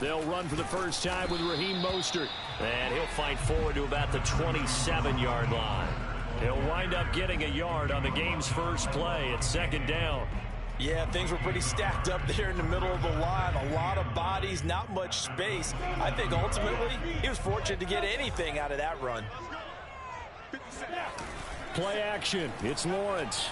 They'll run for the first time with Raheem Mostert. And he'll fight forward to about the 27-yard line. He'll wind up getting a yard on the game's first play at second down. Yeah, things were pretty stacked up there in the middle of the line. A lot of bodies, not much space. I think ultimately he was fortunate to get anything out of that run. Play action. It's Lawrence.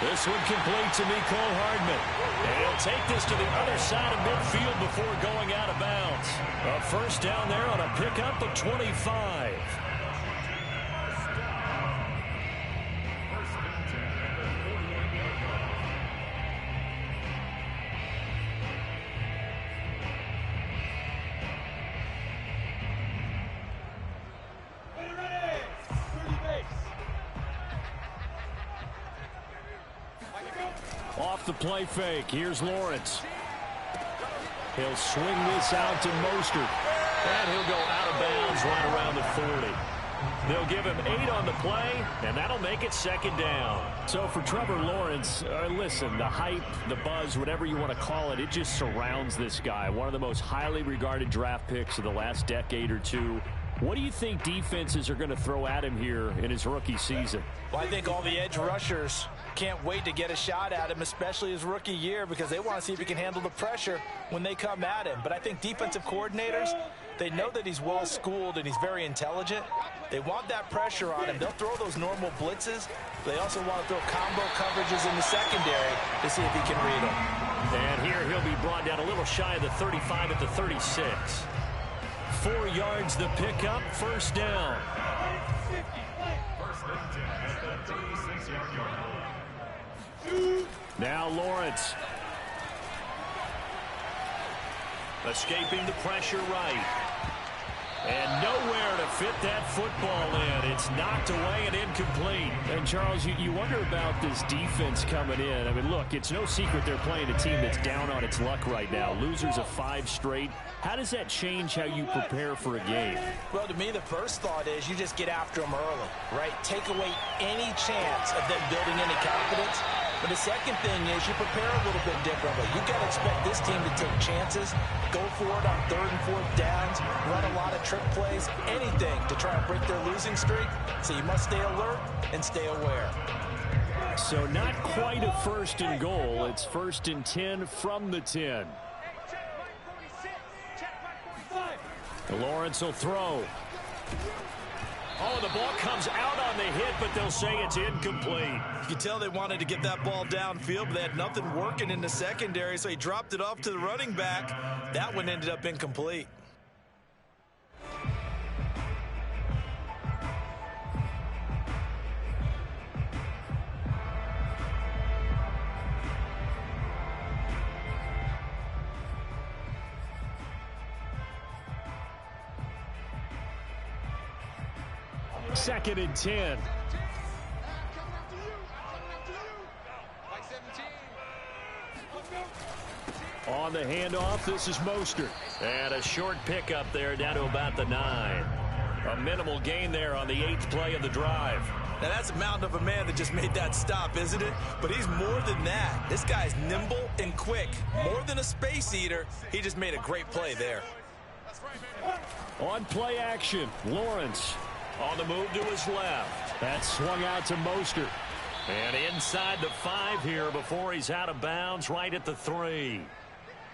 This one complete to Mecole Hardman. And he'll take this to the other side of midfield before going out of bounds. A first down there on a pickup of 25. Off the play fake, here's Lawrence. He'll swing this out to Mostert. And he'll go out of bounds right around the 40. They'll give him 8 on the play, and that'll make it second down. So for Trevor Lawrence, listen, the hype, the buzz, whatever you want to call it, it just surrounds this guy. One of the most highly regarded draft picks of the last decade or two. What do you think defenses are going to throw at him here in his rookie season? Well, I think all the edge rushers can't wait to get a shot at him, especially his rookie year, because they want to see if he can handle the pressure when they come at him. But I think defensive coordinators, they know that he's well-schooled and he's very intelligent. They want that pressure on him. They'll throw those normal blitzes. They also want to throw combo coverages in the secondary to see if he can read them. And here he'll be brought down a little shy of the 35 at the 36. 4 yards the pickup, first down. Now Lawrence. Escaping the pressure right. And nowhere to fit that football in. It's knocked away and incomplete. And Charles, you wonder about this defense coming in. I mean, look, it's no secret they're playing a team that's down on its luck right now. Losers of 5 straight. How does that change how you prepare for a game? Well, to me, the first thought is you just get after them early, right? Take away any chance of them building any confidence. But the second thing is you prepare a little bit differently. You've got to expect this team to take chances, go for it on 3rd and 4th downs, run a lot of trick plays, anything to try and break their losing streak. So you must stay alert and stay aware. So not quite a 1st and goal. It's 1st and 10 from the 10. Lawrence will throw. Oh, the ball comes out on the hit, but they'll say it's incomplete. You can tell they wanted to get that ball downfield, but they had nothing working in the secondary, so he dropped it off to the running back. That one ended up incomplete. Second and 10. On the handoff, this is Mostert. And a short pickup there down to about the 9. A minimal gain there on the 8th play of the drive. Now that's a mountain of a man that just made that stop, isn't it? But he's more than that. This guy's nimble and quick. More than a space eater, he just made a great play there. On play action, Lawrence. On the move to his left. That swung out to Mostert. And inside the 5 here before he's out of bounds right at the 3.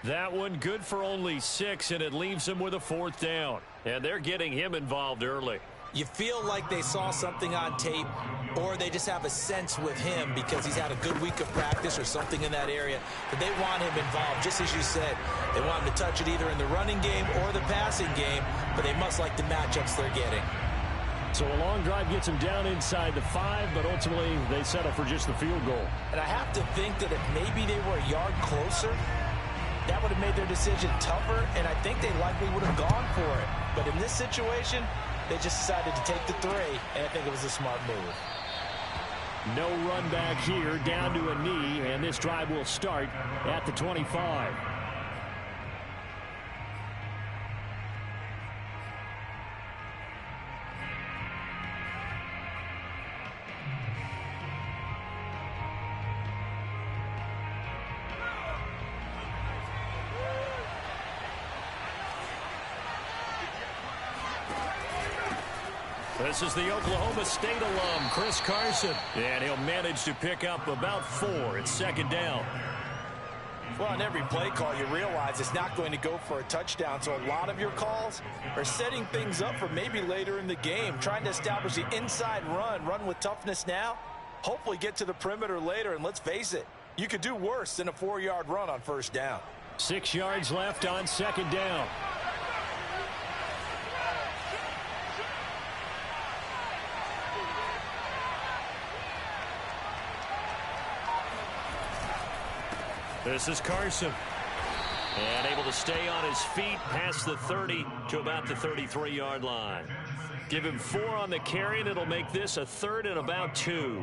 That one good for only 6, and it leaves him with a 4th down. And they're getting him involved early. You feel like they saw something on tape, or they just have a sense with him because he's had a good week of practice or something in that area, that they want him involved. Just as you said, they want him to touch it either in the running game or the passing game, but they must like the matchups they're getting. So a long drive gets him down inside the 5, but ultimately they settle for just the field goal. And I have to think that if maybe they were a yard closer, that would have made their decision tougher, and I think they likely would have gone for it. But in this situation, they just decided to take the 3, and I think it was a smart move. No run back here, down to a knee, and this drive will start at the 25. This is the Oklahoma State alum, Chris Carson. And he'll manage to pick up about 4 at second down. Well, on every play call, you realize it's not going to go for a touchdown. So a lot of your calls are setting things up for maybe later in the game, trying to establish the inside run with toughness now, hopefully get to the perimeter later. And let's face it, you could do worse than a 4-yard run on first down. 6 yards left on second down. This is Carson. And able to stay on his feet past the 30 to about the 33-yard line. Give him 4 on the carry, and it'll make this a 3rd and about 2.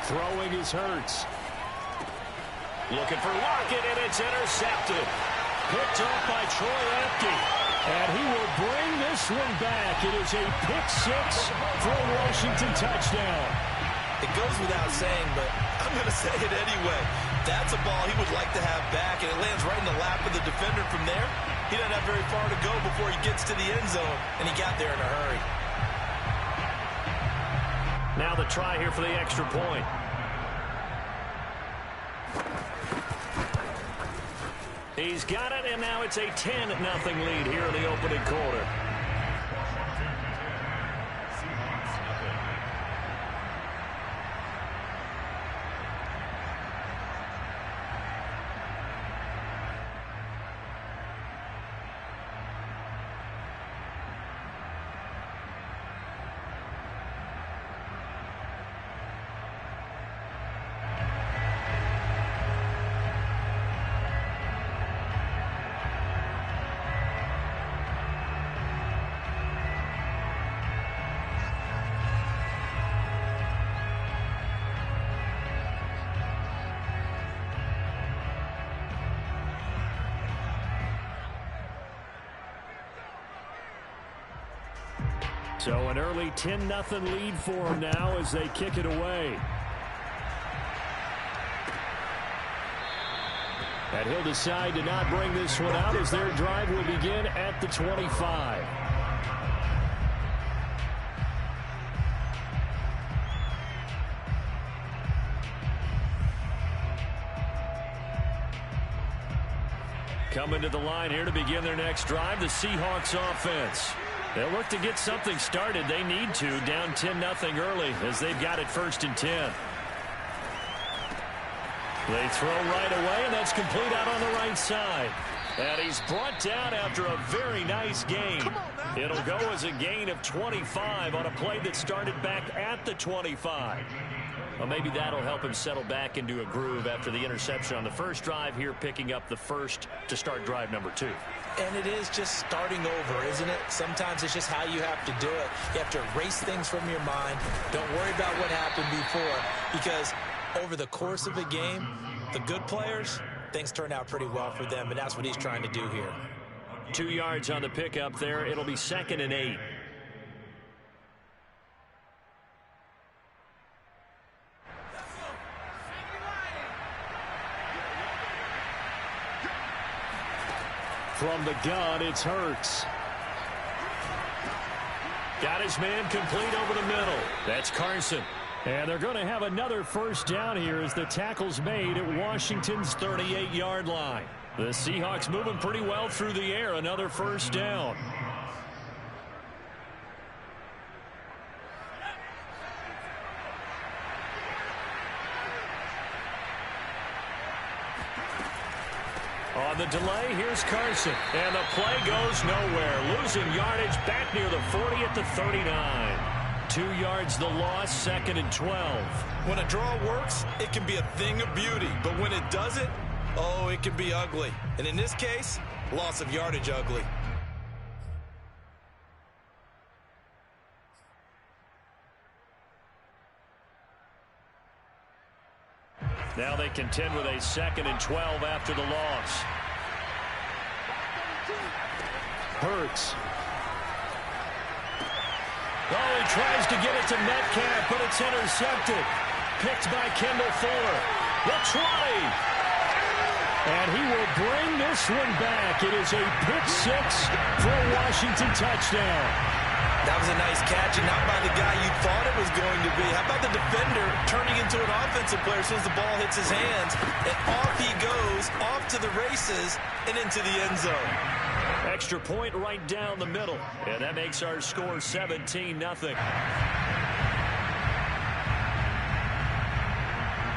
Throwing is Hurts. Looking for Lockett, and it's intercepted. Picked off by Troy Apke. And he will bring this one back. It is a pick-6 for a Washington touchdown. It goes without saying, but I'm going to say it anyway. That's a ball he would like to have back, and it lands right in the lap of the defender from there. He doesn't have very far to go before he gets to the end zone, and he got there in a hurry. Now the try here for the extra point. He's got it, and now it's a 10-0 lead here in the opening quarter. So an early 10-0 lead for them now as they kick it away. And he'll decide to not bring this one out as their drive will begin at the 25. Coming to the line here to begin their next drive, the Seahawks offense. They'll look to get something started. They need to, down 10-0 early as they've got it 1st and 10. They throw right away, and that's complete out on the right side. And he's brought down after a very nice gain. It'll go as a gain of 25 on a play that started back at the 25. Well, maybe that'll help him settle back into a groove after the interception on the first drive here, picking up the first to start drive number 2. And it is just starting over, isn't it? Sometimes it's just how you have to do it. You have to erase things from your mind. Don't worry about what happened before, because over the course of a game, the good players, things turn out pretty well for them, and that's what he's trying to do here. 2 yards on the pickup there. It'll be 2nd and 8. From the gun, it's Hurts. Got his man complete over the middle. That's Carson. And they're going to have another first down here as the tackle's made at Washington's 38-yard line. The Seahawks moving pretty well through the air. Another first down. On the delay, here's Carson. And the play goes nowhere. Losing yardage back near the 40 at the 39. 2 yards the loss, 2nd and 12. When a draw works, it can be a thing of beauty. But when it doesn't, oh, it can be ugly. And in this case, loss of yardage ugly. they contend with a 2nd and 12 after the loss. Hurts. Oh, he tries to get it to Metcalf, but it's intercepted. Picked by Kendall Fuller. The try. And he will bring this one back. It is a pick 6 for a Washington touchdown. That was a nice catch, and not by the guy you thought it was going to be. How about the defender turning into an offensive player as soon as the ball hits his hands? And off he goes, off to the races, and into the end zone. Extra point right down the middle. And that makes our score 17-0.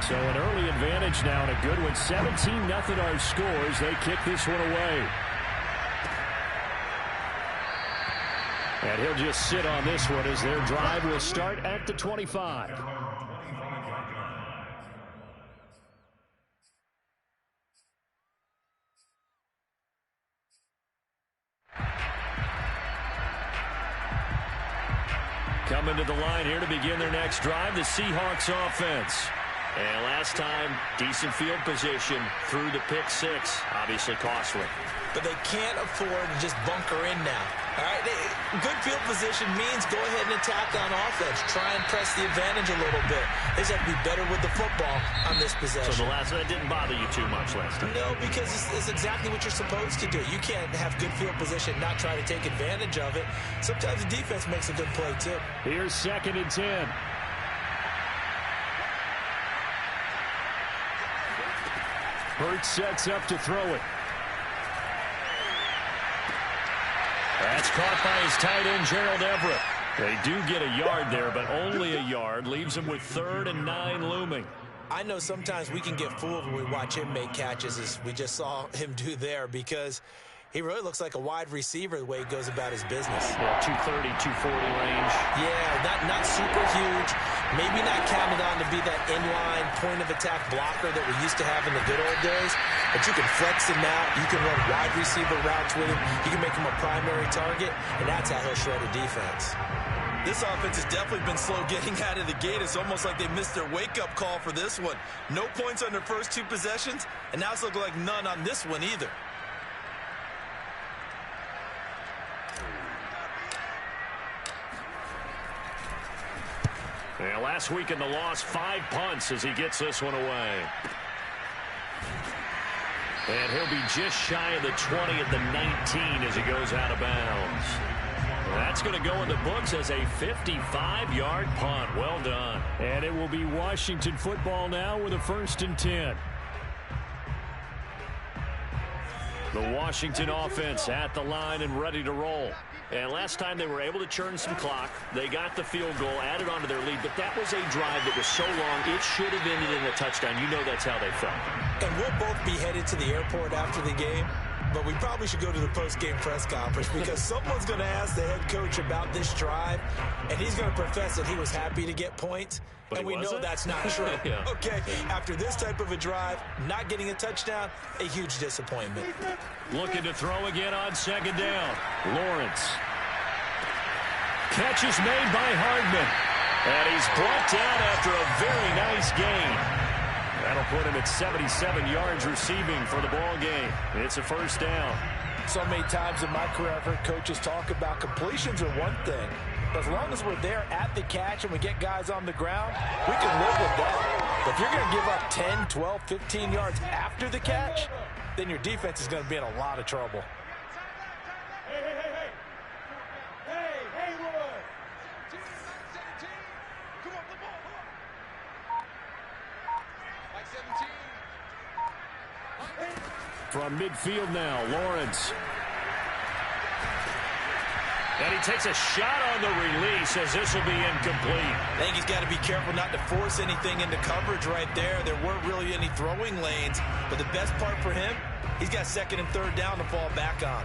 So an early advantage now, and a good one. 17-0 our scores. They kick this one away. And he'll just sit on this one as their drive will start at the 25. Coming to the line here to begin their next drive, the Seahawks offense. And last time, decent field position through the pick 6. Obviously costly. But they can't afford to just bunker in now. All right, good field position means go ahead and attack on offense. Try and press the advantage a little bit. They just have to be better with the football on this possession. So the last one didn't bother you too much last time? No, because it's exactly what you're supposed to do. You can't have good field position, not try to take advantage of it. Sometimes the defense makes a good play, too. Here's 2nd and 10. Hurts sets up to throw it. That's caught by his tight end, Gerald Everett. They do get a yard there, but only a yard. Leaves him with 3rd and 9 looming. I know sometimes we can get fooled when we watch him make catches, as we just saw him do there, because he really looks like a wide receiver the way he goes about his business. Yeah, 230, 240 range. Yeah, not super huge. Maybe not counted on to be that inline point-of-attack blocker that we used to have in the good old days. But you can flex him out. You can run wide receiver routes with him. You can make him a primary target, and that's how he'll shred a defense. This offense has definitely been slow getting out of the gate. It's almost like they missed their wake-up call for this one. No points on their first 2 possessions, and now it's looking like none on this one either. Yeah, last week in the loss, 5 punts as he gets this one away. And he'll be just shy of the 20 at the 19 as he goes out of bounds. That's going to go in the books as a 55-yard punt. Well done. And it will be Washington football now with a 1st and 10. The Washington offense at the line and ready to roll. And last time they were able to churn some clock. They got the field goal, added on to their lead. But that was a drive that was so long, it should have ended in a touchdown. You know that's how they felt. And we'll both be headed to the airport after the game. But we probably should go to the post-game press conference because someone's going to ask the head coach about this drive. And he's going to profess that he was happy to get points. But and we know that's not true. Yeah. Okay, after this type of a drive, not getting a touchdown, a huge disappointment. Looking to throw again on 2nd down. Lawrence. Catch is made by Hardman. And he's brought down after a very nice gain. That'll put him at 77 yards receiving for the ball game. It's a 1st down. So many times in my career, I've heard coaches talk about completions are one thing. But as long as we're there at the catch and we get guys on the ground, we can live with that. But if you're going to give up 10, 12, 15 yards after the catch, then your defense is going to be in a lot of trouble. From midfield now, Lawrence. And he takes a shot on the release as this will be incomplete. I think he's got to be careful not to force anything into coverage right there. There weren't really any throwing lanes. But the best part for him, he's got 2nd and 3rd down to fall back on.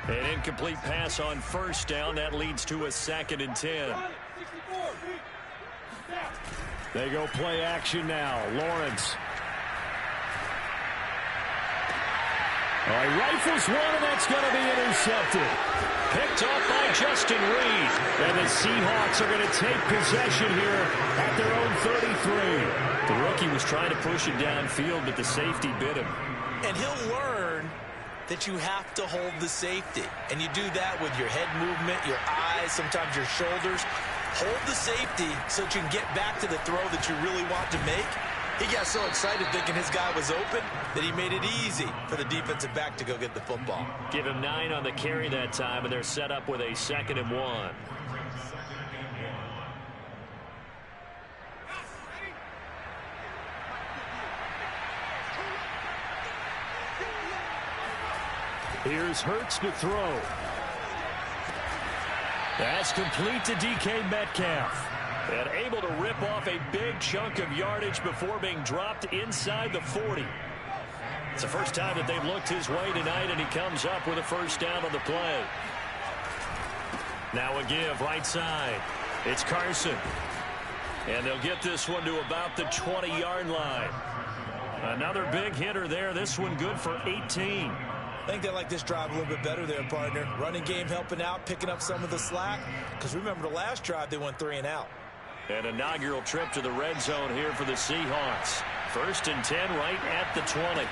An incomplete pass on 1st down. That leads to a 2nd and 10. They go play action now. Lawrence. He rifles one, and that's going to be intercepted. Picked off by Justin Reed. And the Seahawks are going to take possession here at their own 33. The rookie was trying to push it downfield, but the safety bit him. And he'll learn that you have to hold the safety. And you do that with your head movement, your eyes, sometimes your shoulders. Hold the safety so that you can get back to the throw that you really want to make. He got so excited thinking his guy was open that he made it easy for the defensive back to go get the football. Give him 9 on the carry that time, and they're set up with a 2nd and 1. Here's Hurts to throw. That's complete to DK Metcalf. And able to rip off a big chunk of yardage before being dropped inside the 40. It's the first time that they've looked his way tonight, and he comes up with a first down on the play. Now a give right side. It's Carson. And they'll get this one to about the 20-yard line. Another big hitter there. This one good for 18. I think they like this drive a little bit better there, partner. Running game helping out, picking up some of the slack. Because remember the last drive, they went 3 and out. An inaugural trip to the red zone here for the Seahawks. 1st and 10 right at the 20.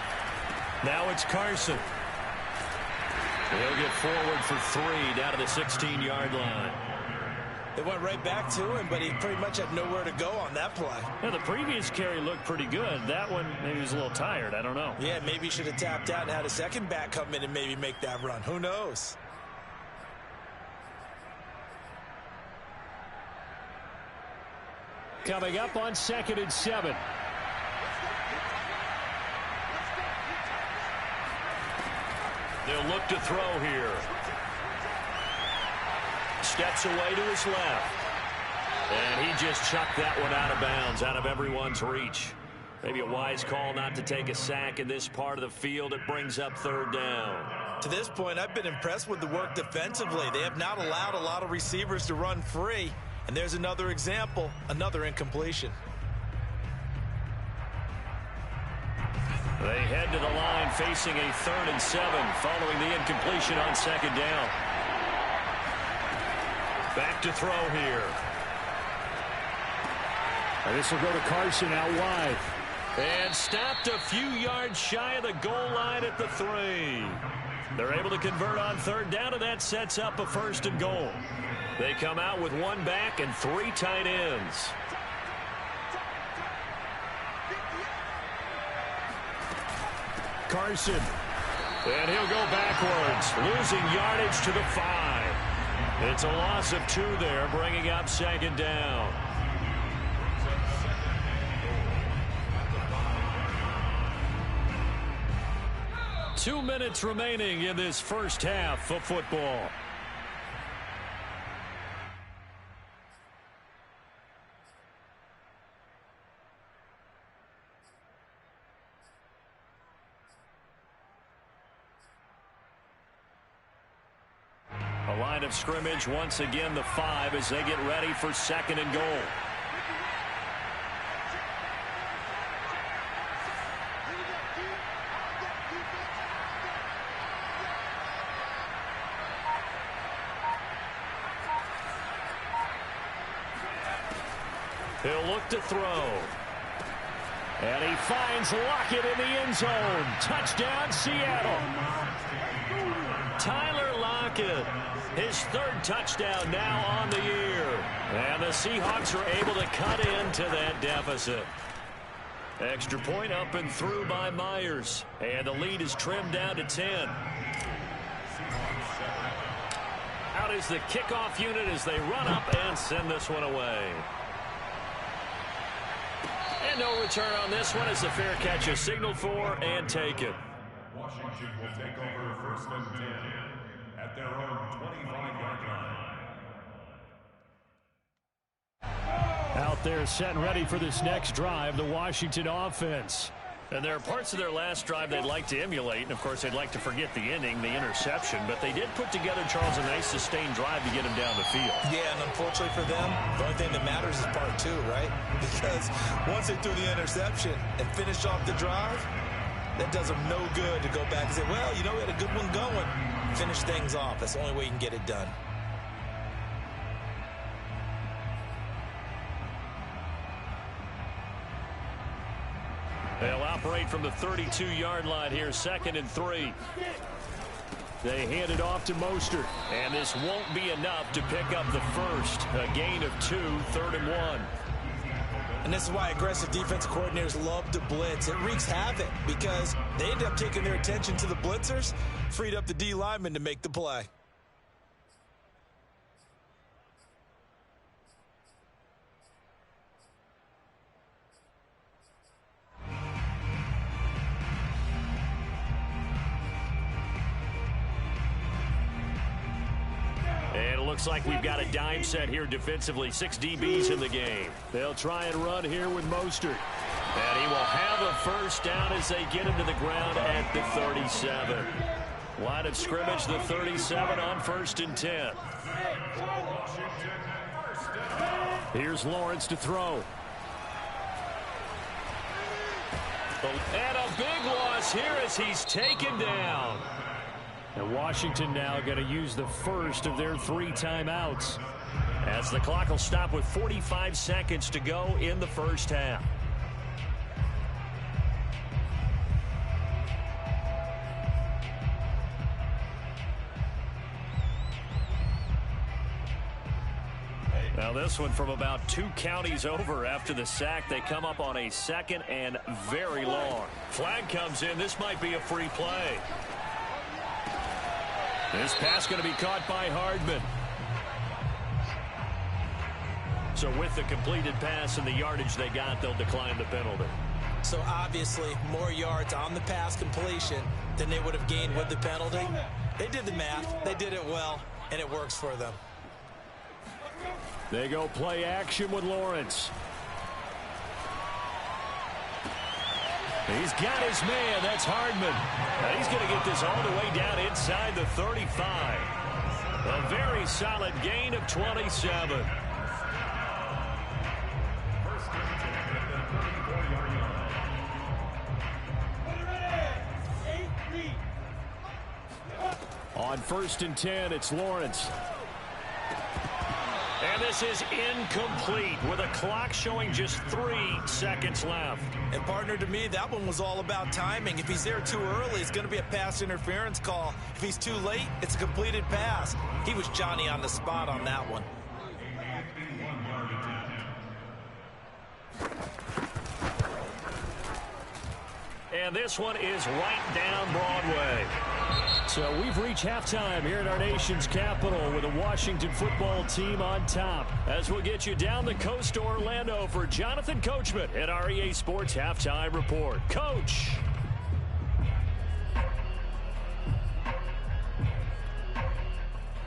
Now it's Carson. He'll get forward for 3 down to the 16-yard line. They went right back to him, but he pretty much had nowhere to go on that play. Now, the previous carry looked pretty good. That one, maybe he was a little tired. I don't know. Yeah, maybe he should have tapped out and had a second back come in and maybe make that run. Who knows? Coming up on 2nd and 7. They'll look to throw here. Steps away to his left. And he just chucked that one out of bounds, out of everyone's reach. Maybe a wise call not to take a sack in this part of the field. It brings up 3rd down. To this point, I've been impressed with the work defensively. They have not allowed a lot of receivers to run free. And there's another example, another incompletion. They head to the line facing a 3rd and 7 following the incompletion on 2nd down. Back to throw here. And this will go to Carson out wide. And stopped a few yards shy of the goal line at the 3. They're able to convert on 3rd down, and that sets up a 1st and goal. They come out with 1 back and 3 tight ends. Carson. And he'll go backwards, losing yardage to the 5. It's a loss of 2 there, bringing up 2nd down. Two minutes remaining in this first half of football. A line of scrimmage once again, the 5 as they get ready for 2nd and goal. He'll look to throw. And he finds Lockett in the end zone. Touchdown, Seattle. Tyler Lockett, his 3rd touchdown now on the year. And the Seahawks are able to cut into that deficit. Extra point up and through by Myers. And the lead is trimmed down to 10. Out is the kickoff unit as they run up and send this one away. And no return on this one as the fair catch is signaled for and taken. Washington will take over 1st and 10 at their own 25-yard line. Out there set and ready for this next drive, the Washington offense. And there are parts of their last drive they'd like to emulate. And, of course, they'd like to forget the ending, the interception. But they did put together, Charles, a nice sustained drive to get him down the field. Yeah, and unfortunately for them, the only thing that matters is part 2, right? Because once they threw the interception and finished off the drive, that does them no good to go back and say, well, you know, we had a good one going. Finish things off. That's the only way you can get it done. They'll operate from the 32-yard line here, 2nd and 3. They hand it off to Mostert, and this won't be enough to pick up the first. A gain of 2, 3rd and 1. And this is why aggressive defensive coordinators love to blitz. It wreaks havoc because they end up taking their attention to the blitzers, freed up the D lineman to make the play. Looks like we've got a dime set here defensively. 6 DBs in the game. They'll try and run here with Mostert. And he will have a first down as they get him to the ground at the 37. Line of scrimmage, the 37 on 1st and 10. Here's Lawrence to throw. And a big loss here as he's taken down. And Washington now going to use the first of their 3 timeouts, as the clock will stop with 45 seconds to go in the first half. Now this one from about 2 counties over after the sack. They come up on a 2nd and very long. Flag comes in. This might be a free play. This pass going to be caught by Hardman. So with the completed pass and the yardage they got, they'll decline the penalty. So obviously more yards on the pass completion than they would have gained with the penalty. They did the math. They did it well, and it works for them. They go play action with Lawrence. He's got his man. That's Hardman. Now he's going to get this all the way down inside the 35. A very solid gain of 27. On 1st and 10, it's Lawrence. And this is incomplete with a clock showing just 3 seconds left. And partner, to me, that one was all about timing. If he's there too early, it's going to be a pass interference call. If he's too late, it's a completed pass. He was Johnny on the spot on that one. And this one is right down Broadway. So we've reached halftime here at our nation's capital with the Washington football team on top. As we'll get you down the coast to Orlando for Jonathan Coachman at our EA Sports Halftime Report. Coach.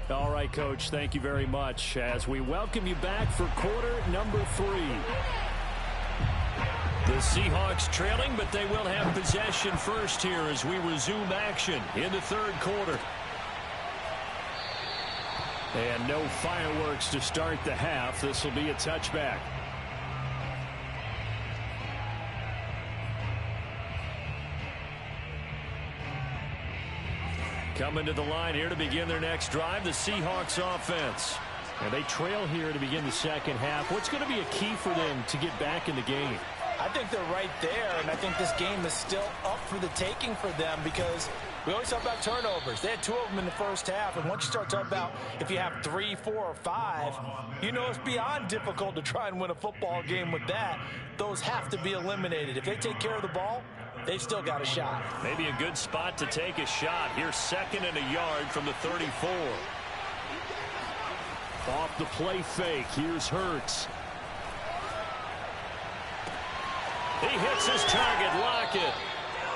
All right, Coach, thank you very much as we welcome you back for quarter number 3. The Seahawks trailing, but they will have possession first here as we resume action in the 3rd quarter. And no fireworks to start the half. This will be a touchback. Coming to the line here to begin their next drive, the Seahawks offense. And they trail here to begin the 2nd half. What's going to be a key for them to get back in the game? I think they're right there, and I think this game is still up for the taking for them because we always talk about turnovers. They had 2 of them in the first half, and once you start talking about if you have 3, 4, or 5, you know it's beyond difficult to try and win a football game with that. Those have to be eliminated. If they take care of the ball, they've still got a shot. Maybe a good spot to take a shot. Here's 2nd and a yard from the 34. Off the play fake. Here's Hurts. He hits his target, Lockett.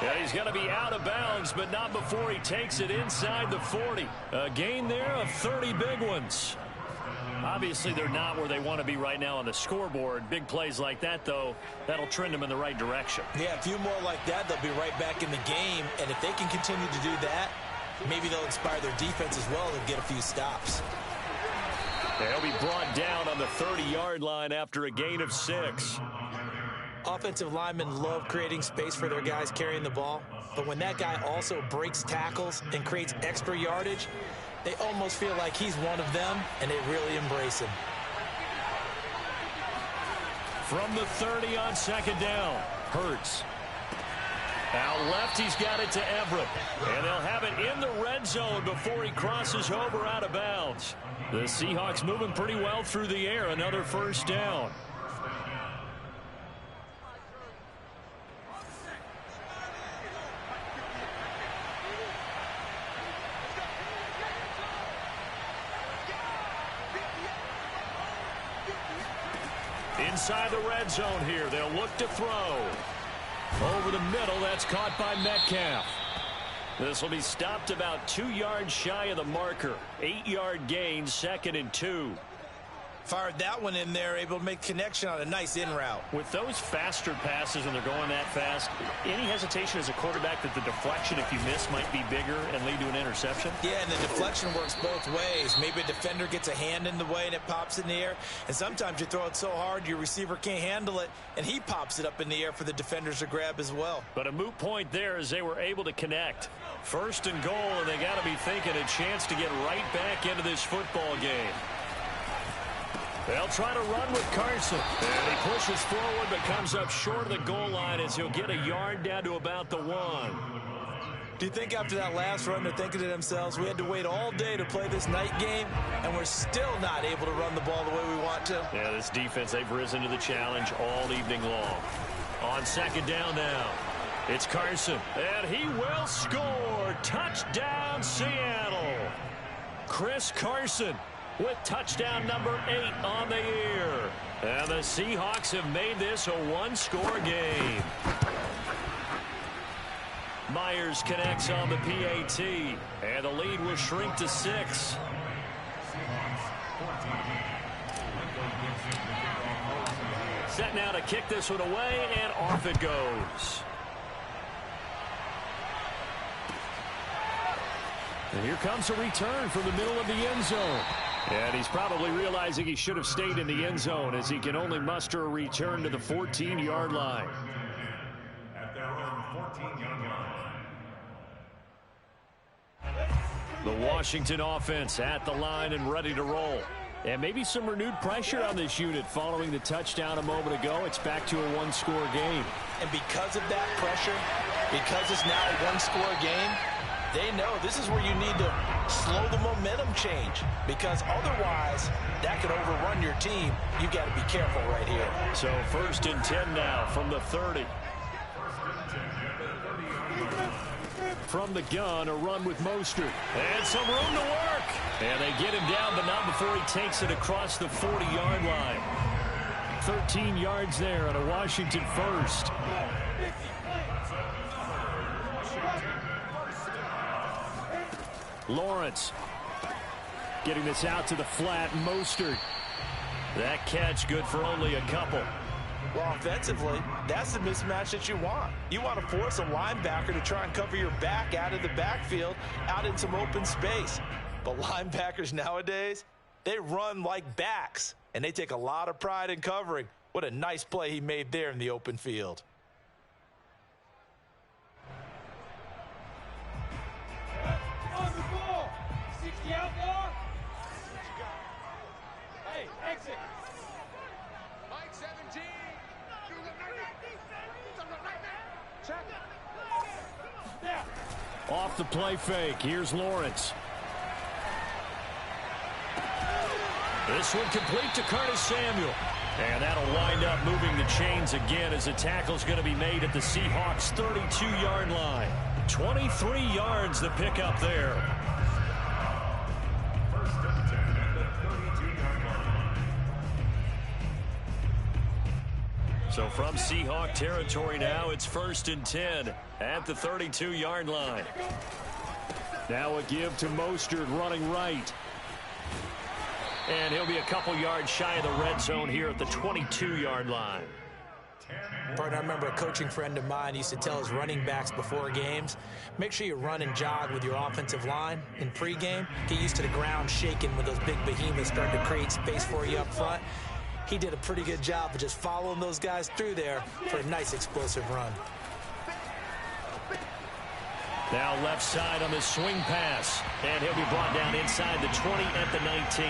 Yeah, he's going to be out of bounds, but not before he takes it inside the 40. A gain there of 30 big ones. Obviously, they're not where they want to be right now on the scoreboard. Big plays like that, though, that'll trend them in the right direction. Yeah, a few more like that, they'll be right back in the game. And if they can continue to do that, maybe they'll inspire their defense as well and get a few stops. They'll be brought down on the 30-yard line after a gain of 6. Offensive linemen love creating space for their guys carrying the ball, but when that guy also breaks tackles and creates extra yardage, they almost feel like he's one of them, and they really embrace him. From the 30 on second down, Hurts. Out left, he's got it to Everett. And they'll have it in the red zone before he crosses over out of bounds. The Seahawks moving pretty well through the air. Another first down. Inside the red zone here, they'll look to throw. Over the middle, that's caught by Metcalf. This will be stopped about 2 yards shy of the marker. 8-yard gain, 2nd and 2. Fired that one in there, able to make connection on a nice in route. With those faster passes and they're going that fast, any hesitation as a quarterback that the deflection, if you miss, might be bigger and lead to an interception? Yeah, and the deflection works both ways. Maybe a defender gets a hand in the way and it pops in the air. And sometimes you throw it so hard your receiver can't handle it, and he pops it up in the air for the defenders to grab as well. But a moot point there as they were able to connect. 1st and goal, and they got to be thinking a chance to get right back into this football game. They'll try to run with Carson. And he pushes forward but comes up short of the goal line as he'll get a yard down to about the 1. Do you think after that last run they're thinking to themselves, we had to wait all day to play this night game, and we're still not able to run the ball the way we want to? Yeah, this defense, they've risen to the challenge all evening long. On second down now, it's Carson. And he will score. Touchdown, Seattle. Chris Carson with touchdown number 8 on the year. And the Seahawks have made this a one-score game. Myers connects on the PAT, and the lead will shrink to 6. Set now to kick this one away, and off it goes. And here comes a return from the middle of the end zone. And he's probably realizing he should have stayed in the end zone as he can only muster a return to the 14-yard line. At their own 14-yard line. The Washington offense at the line and ready to roll. And maybe some renewed pressure on this unit following the touchdown a moment ago. It's back to a one-score game. And because of that pressure, because it's now a one-score game, they know this is where you need to slow the momentum change, because otherwise that could overrun your team. You got to be careful right here. So 1st and 10 now from the 30. From the gun, a run with Mostert. And some room to work. And they get him down, but not before he takes it across the 40-yard line. 13 yards there on a Washington first. Lawrence getting this out to the flat. Mostert. That catch good for only a couple. Well, offensively, that's the mismatch that you want. You want to force a linebacker to try and cover your back out of the backfield, out in some open space. But linebackers nowadays, they run like backs, and they take a lot of pride in covering. What a nice play he made there in the open field. On the ball. 60 out there. Hey, exit. Mike 17. Check. There. Off the play fake. Here's Lawrence. This one complete to Curtis Samuel. And that'll wind up moving the chains again as the tackle's going to be made at the Seahawks' 32-yard line. 23 yards the pickup there. First and 10 at the 32-yard line. So from Seahawk territory now, it's 1st and 10 at the 32-yard line. Now a give to Mostert running right. And he'll be a couple yards shy of the red zone here at the 22-yard line. Partner, I remember a coaching friend of mine used to tell his running backs before games, make sure you run and jog with your offensive line in pregame. Get used to the ground shaking when those big behemoths start to create space for you up front. he did a pretty good job of just following those guys through there for a nice explosive run. Now left side on the swing pass. And he'll be brought down inside the 20 at the 19.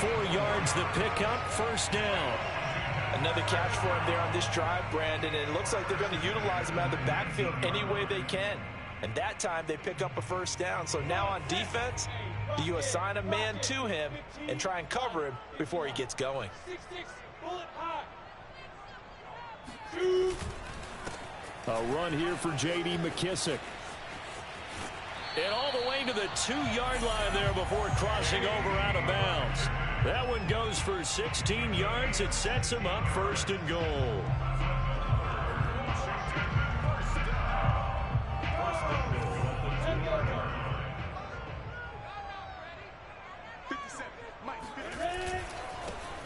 4 yards the pickup, first down. Another catch for him there on this drive, Brandon. And it looks like they're going to utilize him out of the backfield any way they can. And that time they pick up a first down. So now on defense, do you assign a man to him and try and cover him before he gets going? 6-6, bullet high. A run here for J.D. McKissick. And all the way to the 2-yard line there before crossing over out of bounds. That one goes for 16 yards. It sets him up first and goal.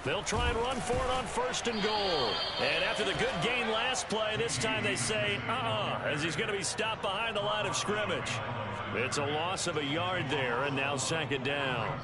They'll try and run for it on first and goal. And after the good gain last play, this time they say, as he's going to be stopped behind the line of scrimmage. It's a loss of a yard there, and now second down.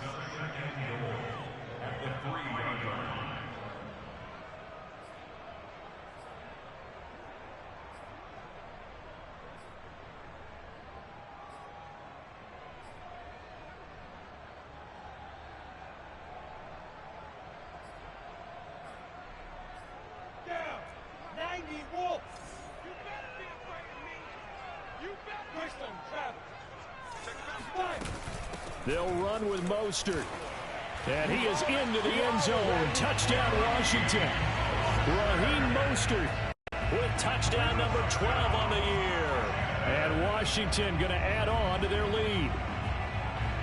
They'll run with Mostert. And he is into the end zone. Touchdown, Washington. Raheem Mostert with touchdown number 12 on the year. And Washington going to add on to their lead.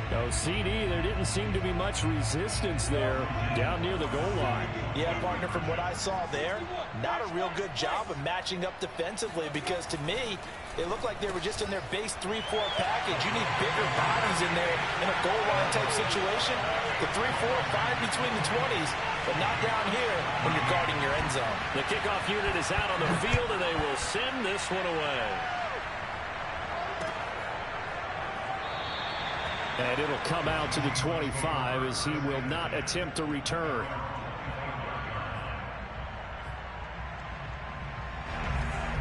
No, CD, there didn't seem to be much resistance there down near the goal line. Yeah, partner, from what I saw there, not a real good job of matching up defensively because to me, it looked like they were just in their base 3-4 package. You need bigger bodies in there in a goal line type situation. The 3-4, fine between the 20s, but not down here when you're guarding your end zone. The kickoff unit is out on the field, and they will send this one away. And it'll come out to the 25 as he will not attempt to return.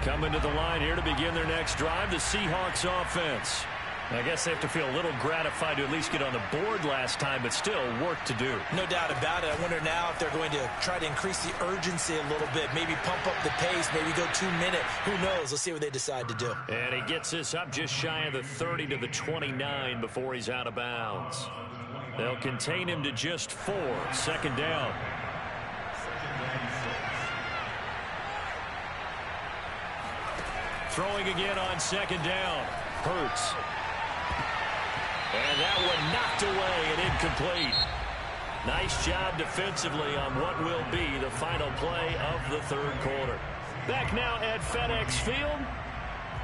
Coming to the line here to begin their next drive, the Seahawks offense. I guess they have to feel a little gratified to at least get on the board last time, but still work to do. No doubt about it. I wonder now if they're going to try to increase the urgency a little bit, maybe pump up the pace, maybe go 2-minute. Who knows? Let's see what they decide to do. And he gets this up just shy of the 30 to the 29 before he's out of bounds. They'll contain him to just 4. Second down. Throwing again on second down. Hurts. And that one knocked away and incomplete. Nice job defensively on what will be the final play of the third quarter. Back now at FedEx Field.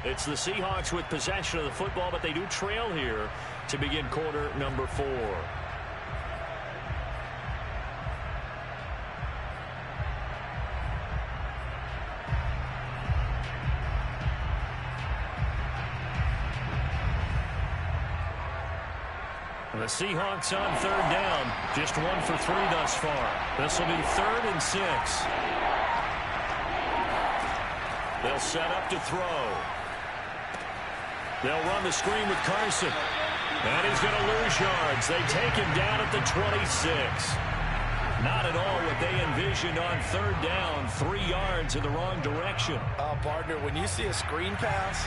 It's the Seahawks with possession of the football, but they do trail here to begin quarter number 4. The Seahawks on third down. Just 1 for 3 thus far. This will be 3rd and 6. They'll set up to throw. They'll run the screen with Carson. And he's going to lose yards. They take him down at the 26. Not at all what they envisioned on third down. 3 yards in the wrong direction. Partner, when you see a screen pass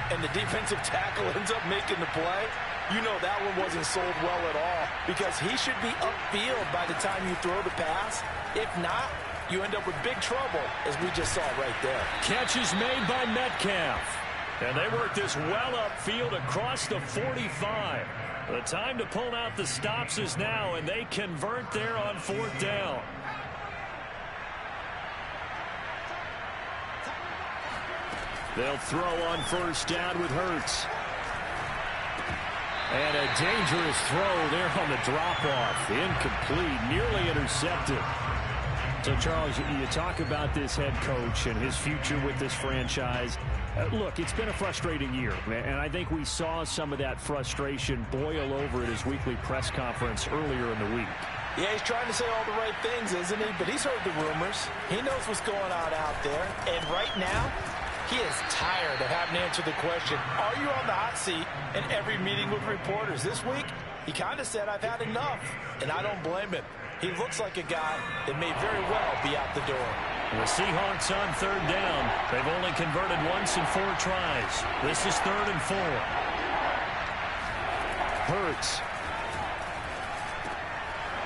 and the defensive tackle ends up making the play, you know that one wasn't sold well at all because he should be upfield by the time you throw the pass. If not, you end up with big trouble, as we just saw right there. Catch is made by Metcalf. And they work this well upfield across the 45. The time to pull out the stops is now, and they convert there on 4th down. They'll throw on first down with Hurts. And a dangerous throw there on the drop-off. Incomplete, nearly intercepted. So, Charles, you talk about this head coach and his future with this franchise. Look, it's been a frustrating year, and I think we saw some of that frustration boil over at his weekly press conference earlier in the week. Yeah, he's trying to say all the right things, isn't he? But he's heard the rumors. He knows what's going on out there. And right now, he is tired of having to answer the question, are you on the hot seat in every meeting with reporters? This week, he kind of said, I've had enough. And I don't blame him. He looks like a guy that may very well be out the door. The Seahawks on third down. They've only converted once in 4 tries. This is 3rd and 4. Hurts.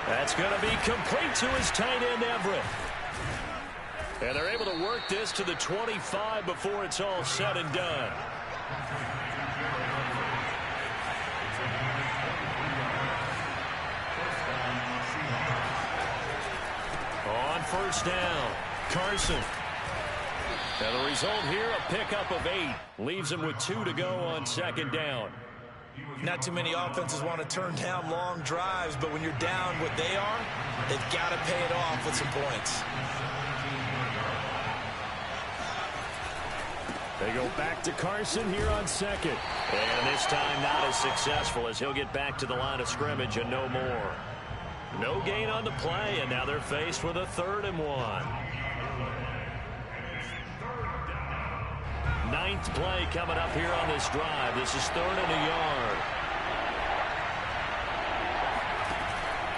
That's going to be complete to his tight end, Everett. And they're able to work this to the 25 before it's all said and done. On first down, Carson. And the result here, a pickup of 8. Leaves him with 2 to go on 2nd down. Not too many offenses want to turn down long drives, but when you're down what they are, they've got to pay it off with some points. They go back to Carson here on 2nd. And this time not as successful as he'll get back to the line of scrimmage and no more. No gain on the play, and now they're faced with a 3rd and 1. 9th play coming up here on this drive. This is 3rd and a yard.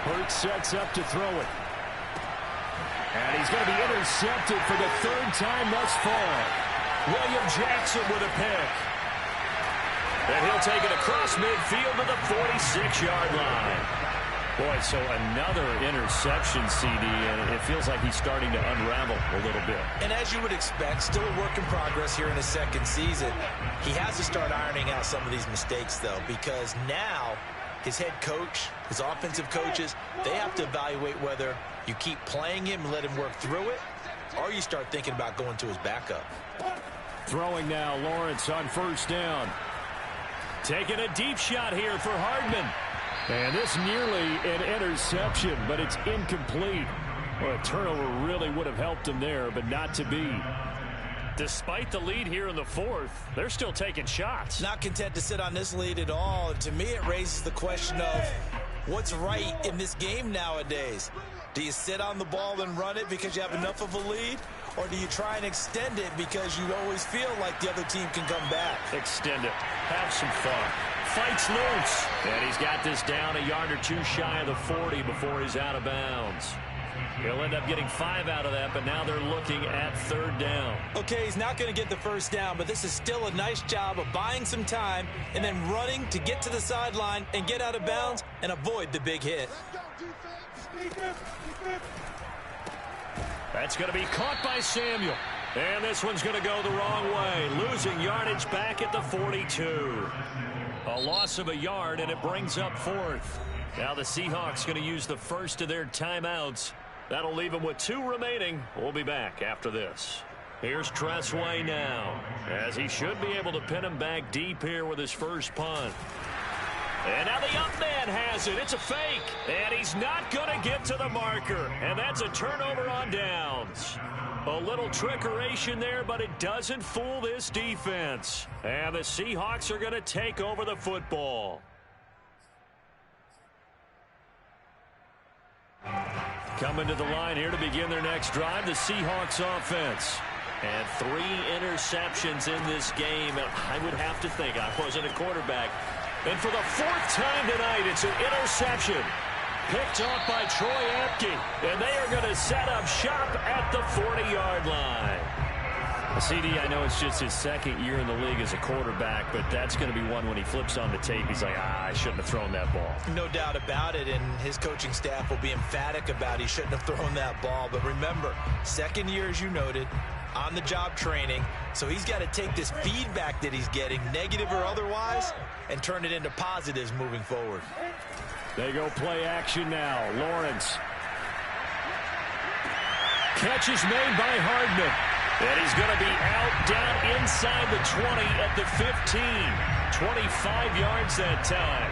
Hurts sets up to throw it. And he's going to be intercepted for the 3rd time thus far. William Jackson with a pick. And he'll take it across midfield to the 46-yard line. Boy, so another interception, CD, and it feels like he's starting to unravel a little bit. And as you would expect, still a work in progress here in his 2nd season. He has to start ironing out some of these mistakes, though, because now his head coach, his offensive coaches, they have to evaluate whether you keep playing him and let him work through it, or you start thinking about going to his backup. Throwing now, Lawrence on first down. Taking a deep shot here for Hardman. And this nearly an interception, but it's incomplete. Well, a turnover really would have helped him there, but not to be. Despite the lead here in the 4th, they're still taking shots. Not content to sit on this lead at all. And to me, it raises the question of what's right in this game nowadays. Do you sit on the ball and run it because you have enough of a lead? Or do you try and extend it because you always feel like the other team can come back? Extend it. Have some fun. Fights loose. And he's got this down a yard or 2 shy of the 40 before he's out of bounds. He'll end up getting 5 out of that, but now they're looking at 3rd down. Okay, he's not going to get the first down, but this is still a nice job of buying some time and then running to get to the sideline and get out of bounds and avoid the big hit. That's going to be caught by Samuel. And this one's going to go the wrong way. Losing yardage back at the 42. A loss of a yard, and it brings up 4th. Now the Seahawks going to use the first of their timeouts. That'll leave them with 2 remaining. We'll be back after this. Here's Tressway now, as he should be able to pin him back deep here with his first punt. And now the up man has it. It's a fake. And he's not going to get to the marker. And that's a turnover on downs. A little trickeration there, but it doesn't fool this defense. And the Seahawks are going to take over the football. Coming to the line here to begin their next drive, the Seahawks offense. And 3 interceptions in this game. And I would have to think, I wasn't a quarterback. And for the 4th time tonight, it's an interception. Picked off by Troy Apke. And they are going to set up shop at the 40-yard line. CD, I know it's just his 2nd year in the league as a quarterback, but that's going to be one when he flips on the tape. He's like, I shouldn't have thrown that ball. No doubt about it, and his coaching staff will be emphatic about he shouldn't have thrown that ball. But remember, 2nd year, as you noted, on-the-job training, so he's got to take this feedback that he's getting, negative or otherwise, and turn it into positives moving forward. They go play action now. Lawrence. Catch is made by Hardman. And he's going to be out down inside the 20 at the 15. 25 yards that time.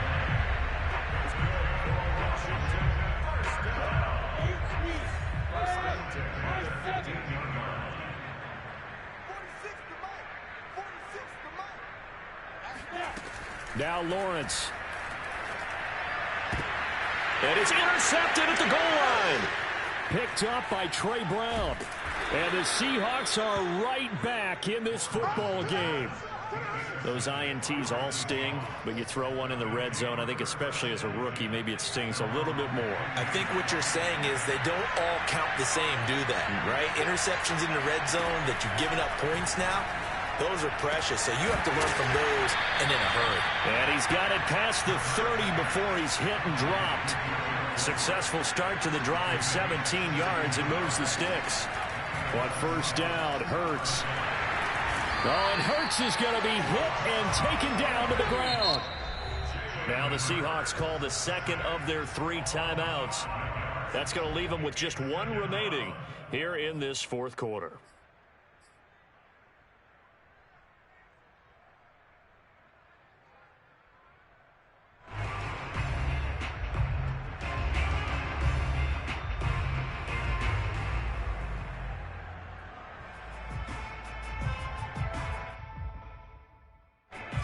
Now Lawrence. And it's intercepted at the goal line. Picked up by Trey Brown. And the Seahawks are right back in this football game. Those INTs all sting, but you throw one in the red zone. I think especially as a rookie, maybe it stings a little bit more. I think what you're saying is they don't all count the same, do they? Right? Interceptions in the red zone that you've given up points now, those are precious. So you have to learn from those and in a hurry. And he's got it past the 30 before he's hit and dropped. Successful start to the drive, 17 yards, and moves the sticks. On first down, Hurts. Oh, and Hurts is going to be hit and taken down to the ground. Now the Seahawks call the second of their 3 timeouts. That's going to leave them with just 1 remaining here in this fourth quarter.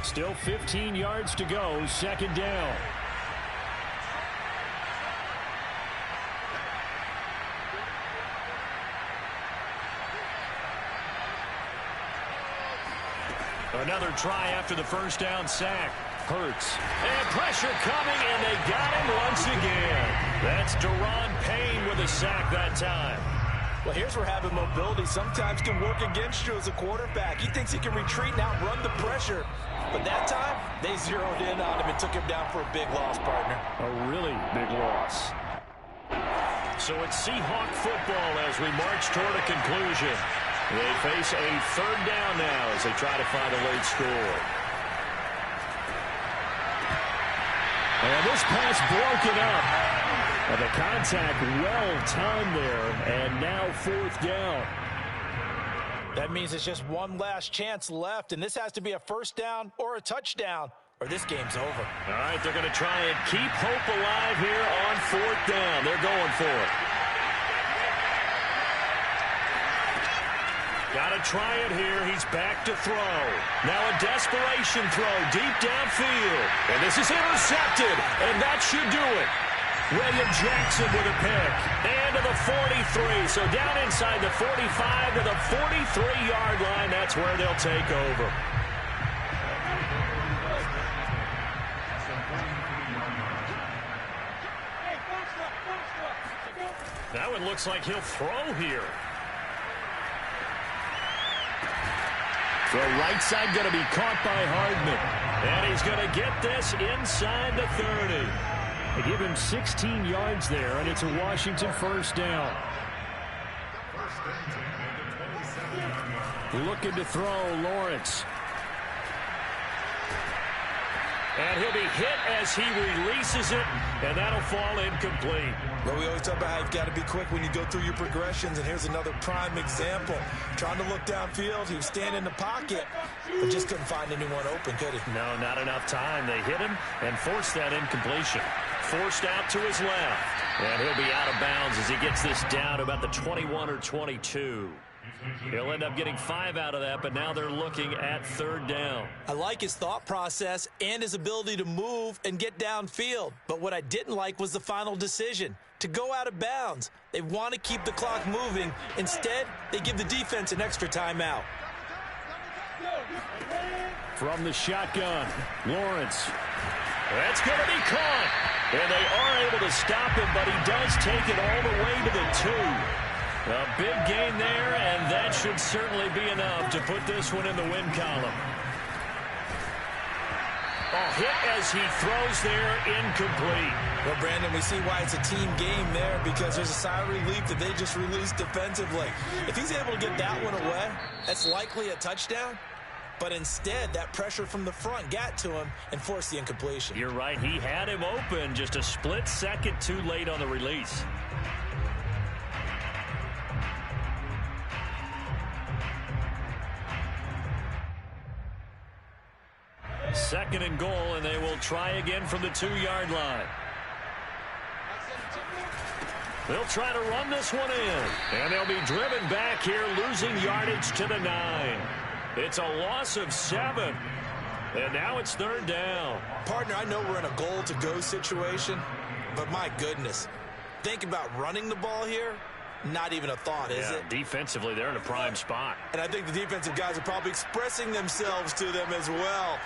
Still 15 yards to go, second down. Another try after the first down sack. Hurts. And pressure coming, and they got him once again. That's Daron Payne with a sack that time. Well, here's where having mobility sometimes can work against you as a quarterback. He thinks he can retreat and outrun the pressure. But that time, they zeroed in on him and took him down for a big loss, partner. A really big loss. So it's Seahawk football as we march toward a conclusion. They face a third down now as they try to find a late score. And this pass broken up. And the contact well timed there, and now fourth down. That means it's just one last chance left, and this has to be a first down or a touchdown, or this game's over. All right, they're going to try and keep hope alive here on fourth down. They're going for it. Got to try it here. He's back to throw. Now a desperation throw deep downfield. And this is intercepted, and that should do it. William Jackson with a pick. And to the 43. So down inside the 45 to the 43-yard line. That's where they'll take over. That one looks like he'll throw here. The right side going to be caught by Hardman. And he's going to get this inside the 30. They give him 16 yards there, and it's a Washington first down. Looking to throw, Lawrence. And he'll be hit as he releases it, and that'll fall incomplete. Well, we always talk about how you've got to be quick when you go through your progressions, and here's another prime example. Trying to look downfield, he was standing in the pocket, but just couldn't find anyone open, could he? No, not enough time. They hit him and forced that incompletion. Forced out to his left, and he'll be out of bounds as he gets this down to about the 21 or 22. He'll end up getting 5 out of that, but now they're looking at third down. I like his thought process and his ability to move and get downfield. But what I didn't like was the final decision, to go out of bounds. They want to keep the clock moving. Instead, they give the defense an extra timeout. From the shotgun, Lawrence. That's going to be caught. And they are able to stop him, but he does take it all the way to the 2. A big gain there, and that should certainly be enough to put this one in the win column. A hit as he throws there, incomplete. Well, Brandon, we see why it's a team game there, because there's a sigh of relief that they just released defensively. If he's able to get that one away, that's likely a touchdown. But instead, that pressure from the front got to him and forced the incompletion. You're right. He had him open, just a split second too late on the release. Second and goal, and they will try again from the 2-yard line. They'll try to run this one in, and they'll be driven back here, losing yardage to the 9. It's a loss of 7, and now it's third down. Partner, I know we're in a goal-to-go situation, but my goodness. Think about running the ball here. Not even a thought, is it? Defensively, they're in a prime spot. And I think the defensive guys are probably expressing themselves to them as well.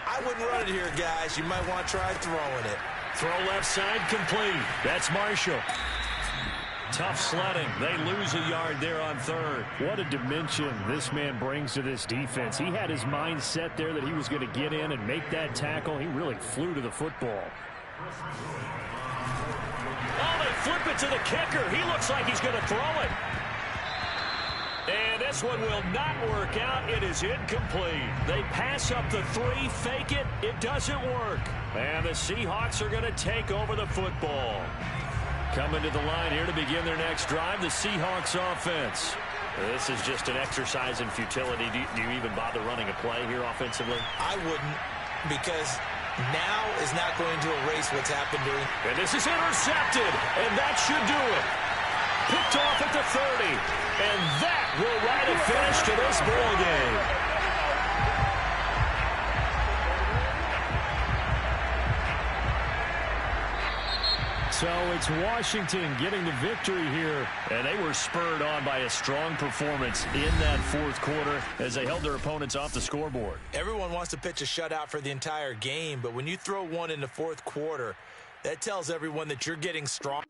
I wouldn't run it here, guys. You might want to try throwing it. Throw left side complete. That's Marshall. Tough sledding. They lose a yard there on third. What a dimension this man brings to this defense. He had his mind set there that he was going to get in and make that tackle. He really flew to the football. Oh, they flip it to the kicker. He looks like he's going to throw it. And this one will not work out. It is incomplete. They pass up the 3, fake it. It doesn't work. And the Seahawks are going to take over the football. Coming to the line here to begin their next drive, the Seahawks offense. This is just an exercise in futility. Do you even bother running a play here offensively? I wouldn't, because now is not going to erase what's happened during. And this is intercepted, and that should do it. Picked off at the 30, and that will write a finish to this ball game. So it's Washington getting the victory here, and they were spurred on by a strong performance in that fourth quarter as they held their opponents off the scoreboard. Everyone wants to pitch a shutout for the entire game, but when you throw one in the fourth quarter, that tells everyone that you're getting strong.